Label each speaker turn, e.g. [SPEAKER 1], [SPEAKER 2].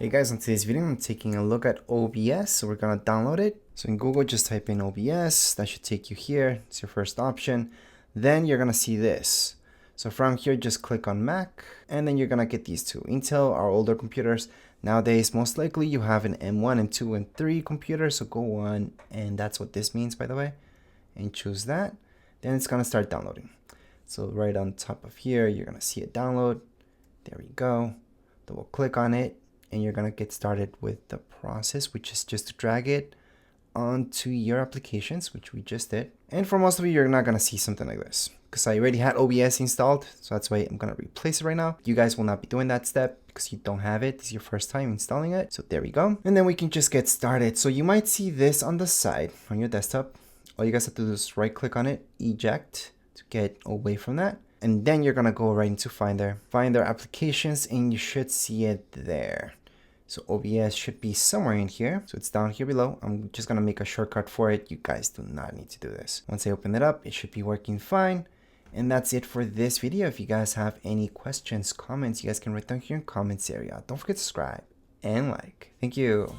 [SPEAKER 1] Hey guys, in today's video I'm taking a look at OBS, so we're gonna download it. So in Google, just type in OBS, that should take you here. It's your first option. Then you're gonna see this. So from here, just click on Mac, and then you're gonna get these two. Intel, our older computers. Nowadays, most likely you have an M1, M2, and 3 computer, so go on, and that's what this means, by the way, and choose that. Then it's gonna start downloading. So right on top of here, you're gonna see it download. There we go. Double click on it, and you're gonna get started with the process, which is just to drag it onto your applications, which we just did. And for most of you, you're not gonna see something like this because I already had OBS installed, so that's why I'm gonna replace it right now. You guys will not be doing that step because you don't have it. It's your first time installing it. So there we go. And then we can just get started. So you might see this on the side on your desktop. All you guys have to do is right click on it, eject to get away from that. And then you're gonna go right into Finder applications, and you should see it there. So OBS should be somewhere in here. So it's down here below. I'm just gonna make a shortcut for it. You guys do not need to do this. Once I open it up, it should be working fine. And that's it for this video. If you guys have any questions, comments, you guys can write down here in the comments area. Don't forget to subscribe and like. Thank you.